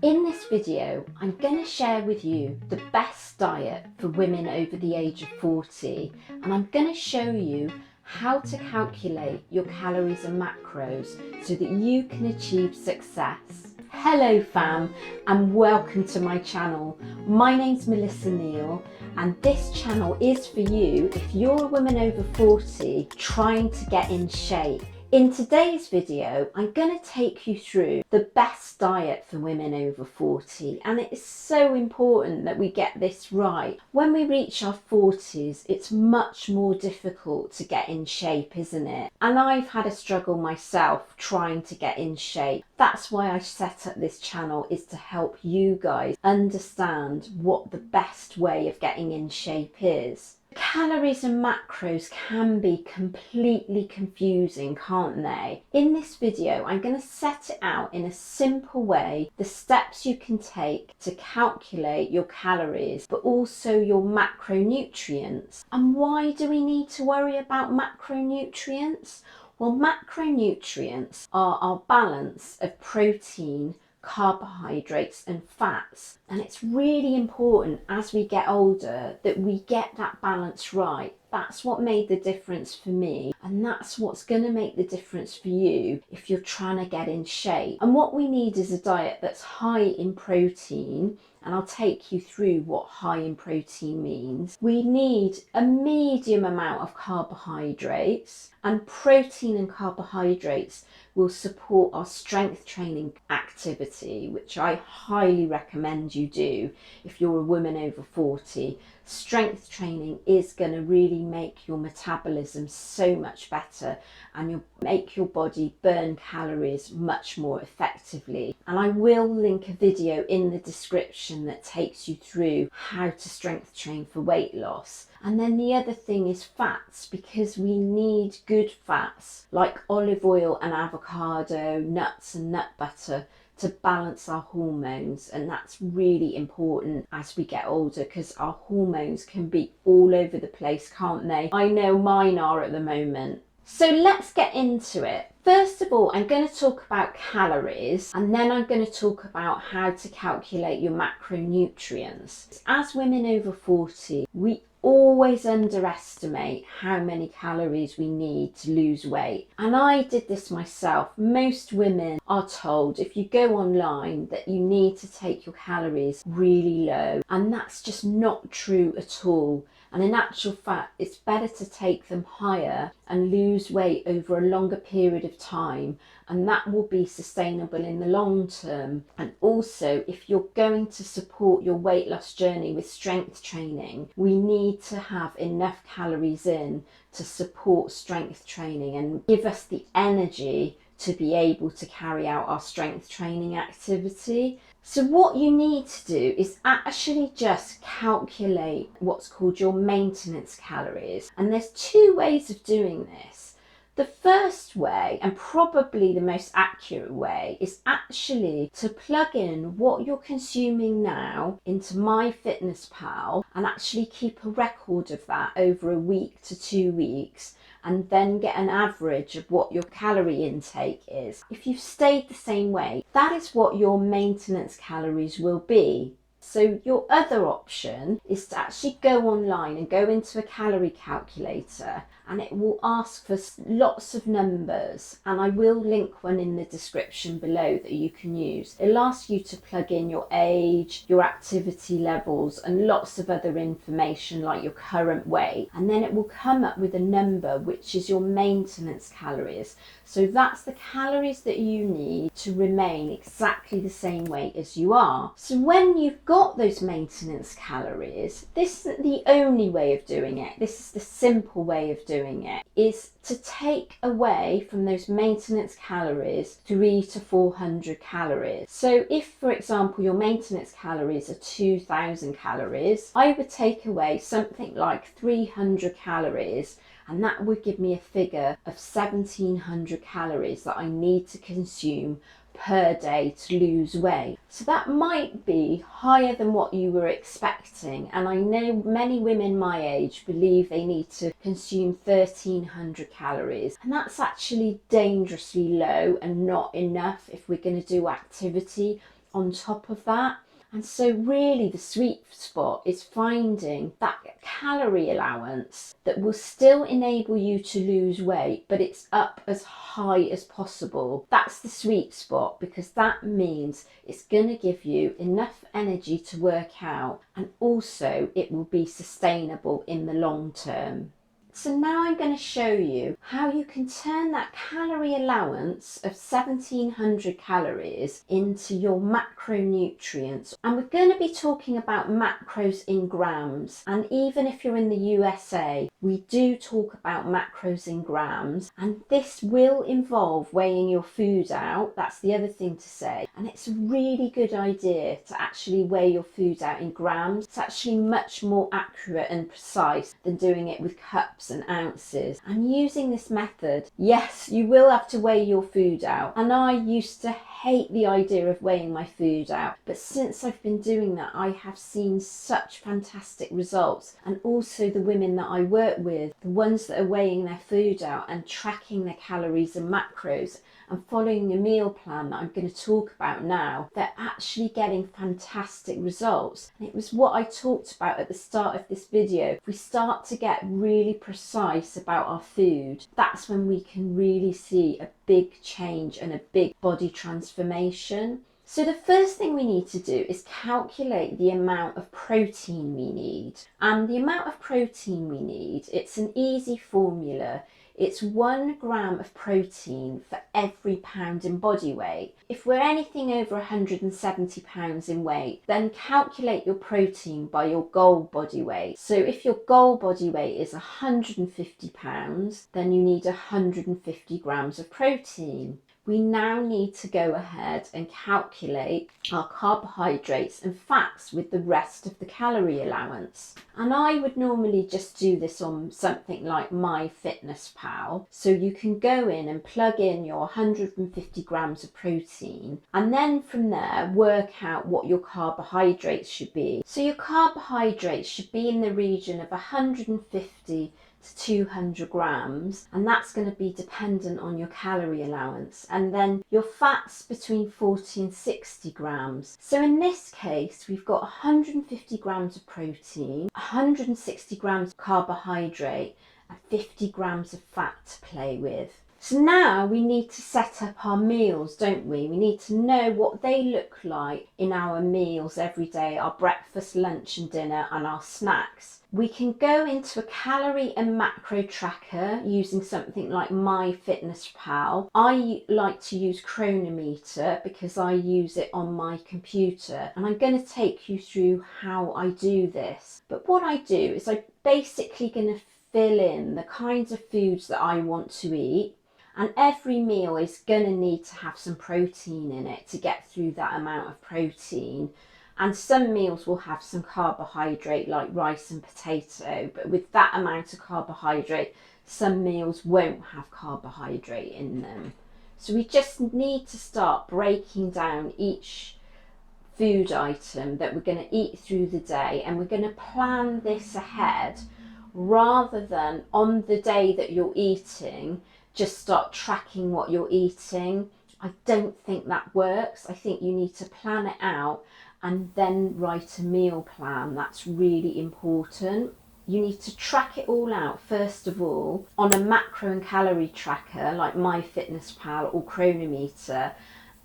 In this video, I'm going to share with you the best diet for women over the age of 40, and I'm going to show you how to calculate your calories and macros so that you can achieve success. Hello fam, and welcome to my channel. My name's Melissa Neal, and this channel is for you if you're a woman over 40 trying to get in shape. In today's video, I'm going to take you through the best diet for women over 40, and it is so important that we get this right. When we reach our 40s, it's much more difficult to get in shape, isn't it? And I've had a struggle myself trying to get in shape. That's why I set up this channel, is to help you guys understand what the best way of getting in shape is. Calories and macros can be completely confusing, can't they? In this video, I'm going to set it out in a simple way, the steps you can take to calculate your calories, but also your macronutrients. And why do we need to worry about macronutrients? Well, macronutrients are our balance of protein, carbohydrates and fats, and it's really important as we get older that we get that balance right. That's what made the difference for me, and that's what's going to make the difference for you if you're trying to get in shape. And what we need is a diet that's high in protein, and I'll take you through what high in protein means. We need a medium amount of carbohydrates, and protein and carbohydrates will support our strength training activity, which I highly recommend you do if you're a woman over 40. Strength training is going to really make your metabolism so much better, and you'll make your body burn calories much more effectively. And I will link a video in the description that takes you through how to strength train for weight loss. And then the other thing is fats, because we need good fats like olive oil and avocado, nuts and nut butter to balance our hormones, and that's really important as we get older because our hormones can be all over the place, can't they? I know mine are at the moment. So let's get into it. First of all, I'm going to talk about calories, and then I'm going to talk about how to calculate your macronutrients. As women over 40, we always underestimate how many calories we need to lose weight. And I did this myself. Most women are told if you go online that you need to take your calories really low, and that's just not true at all. And in actual fact, it's better to take them higher and lose weight over a longer period of time, and that will be sustainable in the long term. And also, if you're going to support your weight loss journey with strength training, we need to have enough calories in to support strength training and give us the energy to be able to carry out our strength training activity. So what you need to do is actually just calculate what's called your maintenance calories. And there's two ways of doing this. The first way, and probably the most accurate way, is actually to plug in what you're consuming now into MyFitnessPal and actually keep a record of that over a week to 2 weeks, and then get an average of what your calorie intake is. If you've stayed the same way, that is what your maintenance calories will be. So your other option is to actually go online and go into a calorie calculator, and it will ask for lots of numbers, and I will link one in the description below that you can use. It'll ask you to plug in your age, your activity levels, and lots of other information like your current weight, and then it will come up with a number which is your maintenance calories. So that's the calories that you need to remain exactly the same weight as you are. So when you've got those maintenance calories, this isn't the only way of doing it. This is the simple way of doing it, is to take away from those maintenance calories 300 to 400 calories. So if, for example, your maintenance calories are 2000 calories, I would take away something like 300 calories, and that would give me a figure of 1700 calories that I need to consume per day to lose weight. So that might be higher than what you were expecting, and I know many women my age believe they need to consume 1300 calories, and that's actually dangerously low and not enough if we're going to do activity. on top of that. And so really the sweet spot is finding that calorie allowance that will still enable you to lose weight, but it's up as high as possible. That's the sweet spot, because that means it's going to give you enough energy to work out, and also it will be sustainable in the long term. So now I'm going to show you how you can turn that calorie allowance of 1700 calories into your macronutrients. And we're going to be talking about macros in grams. And even if you're in the USA, we do talk about macros in grams. And this will involve weighing your food out. That's the other thing to say. And it's a really good idea to actually weigh your food out in grams. It's actually much more accurate and precise than doing it with cups and ounces. And using this method, yes, you will have to weigh your food out, and I used to hate the idea of weighing my food out, but since I've been doing that, I have seen such fantastic results. And also the women that I work with, the ones that are weighing their food out and tracking their calories and macros and following a meal plan that I'm going to talk about now, they're actually getting fantastic results. And it was what I talked about at the start of this video. If we start to get really precise about our food, that's when we can really see a big change and a big body transformation. So the first thing we need to do is calculate the amount of protein we need. And the amount of protein we need, it's an easy formula. It's 1 gram of protein for every pound in body weight. If we're anything over 170 pounds in weight, then calculate your protein by your goal body weight. So if your goal body weight is 150 pounds, then you need 150 grams of protein. We now need to go ahead and calculate our carbohydrates and fats with the rest of the calorie allowance. And I would normally just do this on something like MyFitnessPal. So you can go in and plug in your 150 grams of protein, and then from there work out what your carbohydrates should be. So your carbohydrates should be in the region of 150 to 200 grams, and that's going to be dependent on your calorie allowance. And then your fats between 40 and 60 grams. So in this case, we've got 150 grams of protein, 160 grams of carbohydrate, and 50 grams of fat to play with. So now we need to set up our meals, don't we? We need to know what they look like in our meals every day, our breakfast, lunch and dinner, and our snacks. We can go into a calorie and macro tracker using something like MyFitnessPal. I like to use Chronometer because I use it on my computer, and I'm going to take you through how I do this. But what I do is I'm basically going to fill in the kinds of foods that I want to eat. And every meal is going to need to have some protein in it to get through that amount of protein. And some meals will have some carbohydrate like rice and potato, but with that amount of carbohydrate, some meals won't have carbohydrate in them. So we just need to start breaking down each food item that we're going to eat through the day, and we're going to plan this ahead rather than on the day that you're eating just start tracking what you're eating. I don't think that works. I think you need to plan it out and then write a meal plan. That's really important. You need to track it all out first of all on a macro and calorie tracker like MyFitnessPal or Chronometer,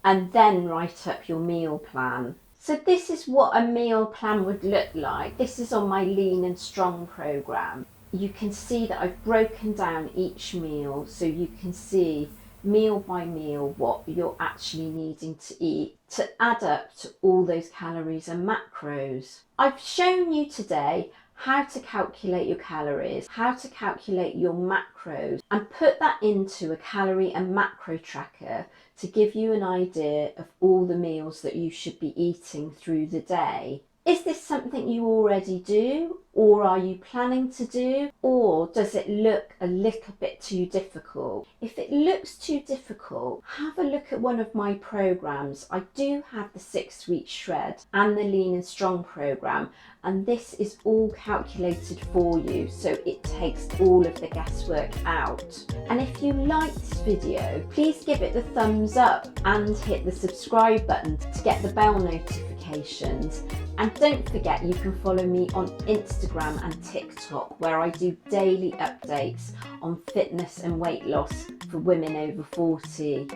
and then write up your meal plan. So this is what a meal plan would look like. This is on my Lean and Strong program. You can see that I've broken down each meal, so you can see meal by meal what you're actually needing to eat to add up to all those calories and macros. I've shown you today how to calculate your calories, how to calculate your macros, and put that into a calorie and macro tracker to give you an idea of all the meals that you should be eating through the day. Is this something you already do, or are you planning to do, or does it look a little bit too difficult? If it looks too difficult, have a look at one of my programs. I do have the 6-week shred and the lean and strong program, and this is all calculated for you, so it takes all of the guesswork out. And if you like this video, please give it the thumbs up and hit the subscribe button to get the bell notifications. And don't forget, you can follow me on Instagram and TikTok, where I do daily updates on fitness and weight loss for women over 40.